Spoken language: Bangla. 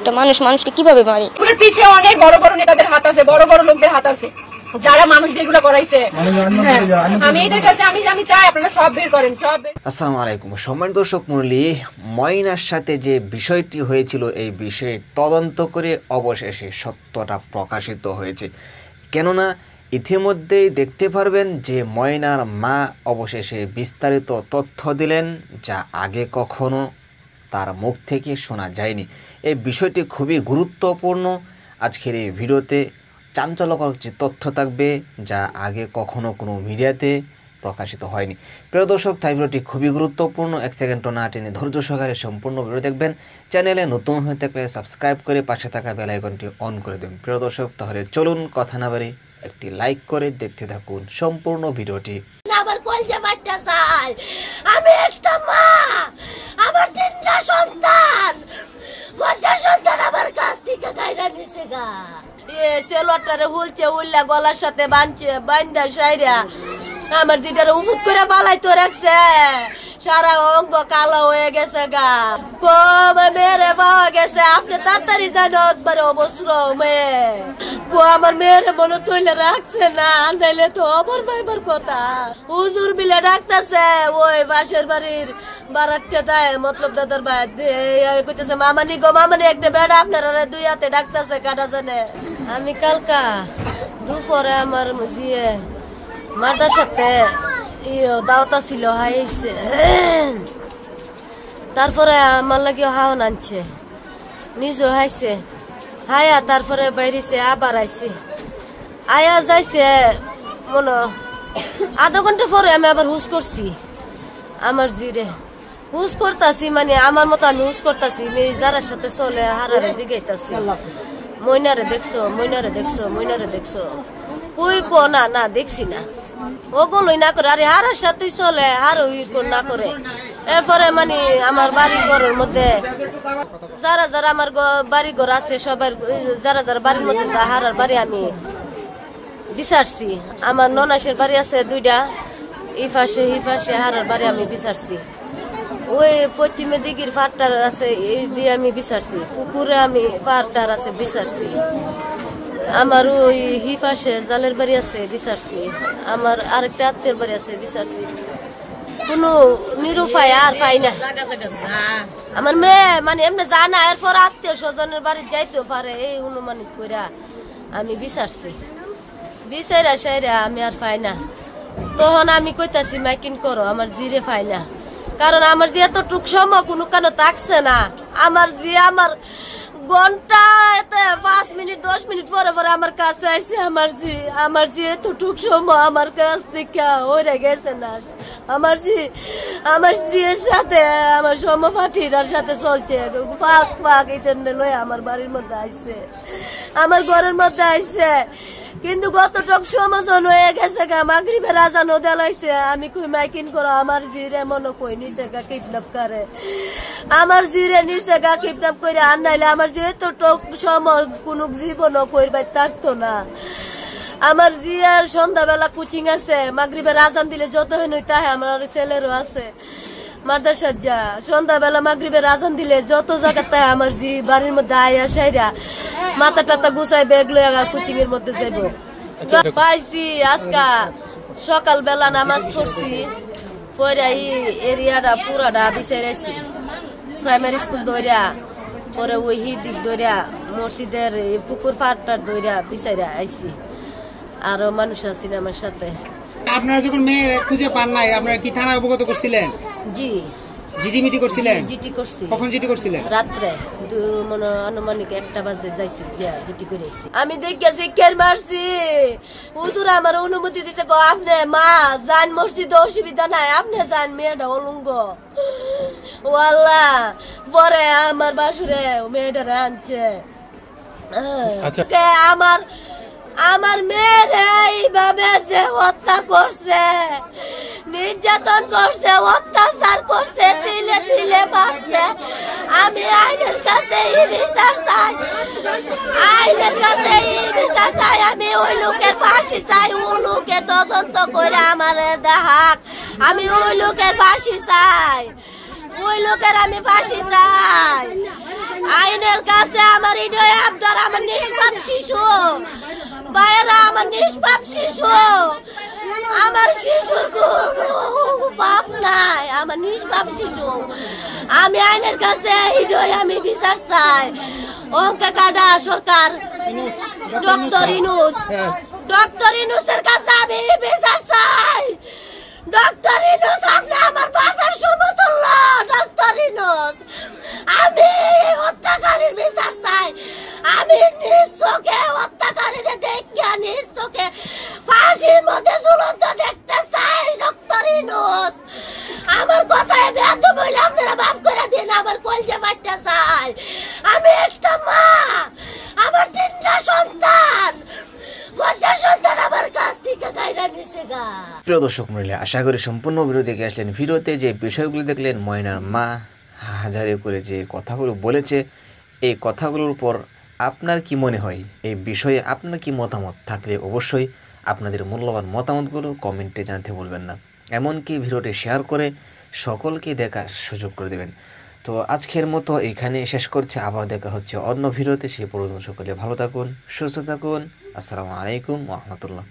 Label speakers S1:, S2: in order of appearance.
S1: একটা মানুষ মানুষকে কিভাবে মারে।
S2: পিছে অনেক বড় বড় নেতাদের হাত আছে, বড় বড় লোকদের হাত আছে, যারা মানুষ যেগুলো করাইছে। আমি এদের কাছে আমি চাই আপনারা সব বের করেন, সব।
S3: আসসালামু আলাইকুম সম্মানিত দর্শক মণ্ডলী, ময়নার সাথে যে বিষয়টি হয়েছিল এই বিষয়ে তদন্ত করে অবশেষে সত্যটা প্রকাশিত হয়েছে। কেননা ইতিমধ্যেই দেখতে পারবেন যে ময়নার মা অবশেষে বিস্তারিত তথ্য দিলেন, যা আগে কখনো তার মুখ থেকে শোনা যায়নি। এই বিষয়টি খুবই গুরুত্বপূর্ণ। আজকের এই ভিডিওতে চাঞ্চল্যকর যে তথ্য থাকবে, যা আগে কখনো কোনো মিডিয়াতে প্রকাশিত হয়নি। প্রিয় দর্শক, তাই ভিডিওটি খুবই গুরুত্বপূর্ণ। এক সেকেন্ডও না টেনে ধৈর্য সহকারে সম্পূর্ণ ভিডিও দেখবেন। চ্যানেলে নতুন হয়ে থাকলে সাবস্ক্রাইব করে পাশে থাকা বেল আইকনটি অন করে দেবেন। প্রিয় দর্শক, তাহলে চলুন কথা না বাড়ি একটি লাইক করে দেখতে থাকুন সম্পূর্ণ ভিডিওটি।
S4: আমার কলজা মারটা চাই, আমি একটা মা, আমার তিনটা সন্তান, মধ্যে সন্তান আমার কাছ থেকে গাইরা নিছে গা। সেলটারে হুলছে, উল্লা গলার সাথে বান্ধা সাইরা আমার যেটারে উপুত করে পালাইতো রাখছে, সারা অঙ্গ কালো হয়ে গেছে গা। কম মেরে পাওয়া গেছে, আপনি তাড়াতাড়ি জানো একবারে অবসর মেয়ে। আমার মেয়েরে মনে তৈলে রাখছে না, নাইলে তো অবর ভাইবার কথা। হুজুর বিলে ডাকতেছে, ওই বাসের বাড়ির বারাকটা দেয় মতলব দাদার ভাই কইতেছে, মামানি গো মামানি, একটা বেড়া আপনারা দুই হাতে ডাকতেছে, কাটা জানে। আমি কালকা দুপুরে আমার দিয়ে মাদার সাথে দাওতা ছিল, হাইছে। তারপরে আমার লাগে হাওন আনছে, নিজও হাইছে, হায়া তারপরে বাইরেছে, আবার আইছে, আয়া যাইছে মনে আধা ঘন্টা পরে আমি আবার হুস করছি। আমার জিরে হুস করতাছি, মানে আমার মতো আমি হুস করতাছি, যারার সাথে চলে হারারে জিগাইতাছি, ময়নারে দেখছো, ময়নারে দেখছো, ময়নারে দেখছো, কই কো না না দেখছি না, ওগুলোই না করে, আরে হারার সাথে চলে হারো না করে। এরপরে মানে আমার বাড়ি ঘরের মধ্যে যারা যারা আমার বাড়ি ঘর আছে, সবার যারা যারা বাড়ির মধ্যে হারার বাড়ি আমি বিচারছি। আমার ননাসের বাড়ি আছে দুইটা, এই পাশে এই পাশে হারার বাড়ি আমি বিচারছি। ওই পশ্চিমে দিকের পাড়টার আছে, এই দিয়ে আমি বিচারছি। পুকুরে আমি পাড়টার আছে বিচারছি। আমার ওই হি পাশে জালের বাড়ি আছে বিচারছি। আমার আরেকটা আত্মীয়ের বাড়ি আছে বিচারছি। কোনো নিরুপায় আর পাই না। আমার মেয়ে মানে এমনি জানা, এরপর আত্মীয় স্বজনের বাড়ি যাইতেও পারে, এই অনুমানিক কইরা আমি বিচারছি। বিচারা সাইরা আমি আর পাই না। তখন আমি কইতাছি মাইকিন করো, আমার জিরে পাই না। কারণ আমার যে এতটুক সময় কোনো কেন থাকছে না। আমার যে আমার ঘন্টা 5 মিনিট 10 মিনিট পরে পরে আমার কাছে আইছে। আমার যে এতটুক সময় আমার কাছ থেকে ওইরা গেছে না। আমার জিয়ের সাথে আমার সমপাঠিটার সাথে চলছে, পাক পাক এটা লয়ে আমার বাড়ির মধ্যে আইছে, আমার ঘরের মধ্যে আইছে। কিন্তু গতটক সমাজন হয়ে গেছে গা, মাগরিবের আজান দেলাইছে। আমি কই মাইকিন করো, আমার জিরে মনে কই নিচে গা কিডন্যাপ করে, আমার জিরে নিচে গা কিডন্যাপ করে। আর নাইলে আমার যেহেতু টক সমাজ কোন জীবনও কইবার থাকতো না। আমার জিয়ার সন্ধ্যাবেলা কোচিং আছে, মাগরিবের আজান দিলে যত হইনই তাহে। আমার ছেলেরও আছে মাদ্রাসা যা, সন্ধ্যাবেলা মাগরিবের আজান দিলে যত জায়গা তাই আমার জি বাড়ির মধ্যে আয়া সাইরা মাথা টাতা গুছাই ব্যাগ লইয়া কোচিং এর মধ্যে যাইব। পাইছি আজকা সকালবেলা নামাজ পড়ছি, পরে এই এরিয়াটা পুরাটা বিচারাইছি। প্রাইমারি স্কুল দৌড়া, পরে ওই দিক দৌড়া, মসজিদের পুকুর পাড়টার দৌড়া বিচারা আইছি। আরো মানুষ আছেন আমার সাথে।
S5: আপনারা যখন মেয়ে খুঁজে পান নাই, আপনারা কি থানায় অবগত করছিলেন?
S4: জি,
S5: জিডি মিটি করছিলেন?
S4: জিটি করছি।
S5: কখন জিডি করছিলেন?
S4: রাত্রে আনুমানিক 1টা বাজে যাইছি, জিটি করেছি। আমি দেখেছি কেন মারছি, হুজুর আমার অনুমতি দিছে, গো আপনি মা যান মসজিদে, অসুবিধা নাই, আপনি যান, মেয়েটা অলঙ্গ। ও আল্লাহ, পরে আমার বাসুরে মেয়েটা আনছে। আমার মেয়ের এইভাবে যে হত্যা করছে, নির্যাতন করছে, অত্যাচার করছে, তিলে তিলে মারছে। আমি আইনের কাছে বিচার চাই, আইনের কাছে বিচার চাই। আমি ওই লোকের ফাঁসি চাই, ওই লোকের তদন্ত করে আমার দেখাক। আমি ওই লোকের ফাঁসি চাই, ওই লোকের আমি ফাঁসি চাই। আইনের কাছে শিশু, ভাইয়েরা আমার নিষ্পাপ শিশু, আমার শিশু বাপ নাই, আমার নিষ্পাপ শিশু। আমি আইনের কাছে আমি বিচার চাই। অঙ্কে কাটা সরকার ডক্টর ইনুসের কাছে আমি বিচার চাই। ডক্টর ইনুস আপনি আমার বাবার সমতুল্য। ডক্টর ইনুস, আমি হত্যাকারীর বিচার চাই। আমি নিজ চোখে হত্যাকারীরে দেখিয়া নিজ চোখে ফাঁসির মধ্যে ঝুলন্ত দেখতে চাই। ডক্টর ইনুস, আমার কথায় ব্যর্থ বলে আপনারা মাফ করে দিন। আমার কলজে মারতে চাই। আমি একটা মা, আমার 3টা সন্তান, মধ্যে সন্তান আমার কাছ থেকে গাইরা নিছে গা।
S3: প্রিয় দর্শক মূল্য, আশা করি সম্পূর্ণ ভিডিও দেখে আসলেন। ভিডিওতে যে বিষয়গুলো দেখলেন, ময়নার মা হাজারে করে যে কথাগুলো বলেছে, এই কথাগুলোর উপর আপনার কি মনে হয়, এই বিষয়ে আপনার কি মতামত থাকলে অবশ্যই আপনাদের মূল্যবান মতামতগুলো কমেন্টে জানাতে ভুলবেন না। এমনকি ভিডিওটি শেয়ার করে সকলকে দেখার সুযোগ করে দেবেন। তো আজকের মতো এখানে শেষ করছে, আবার দেখা হচ্ছে অন্য ভিডিওতে। সেই পর্যন্ত সকলে ভালো থাকুন, সুস্থ থাকুন। আসসালামু আলাইকুম ওয়া রাহমাতুল্লাহ।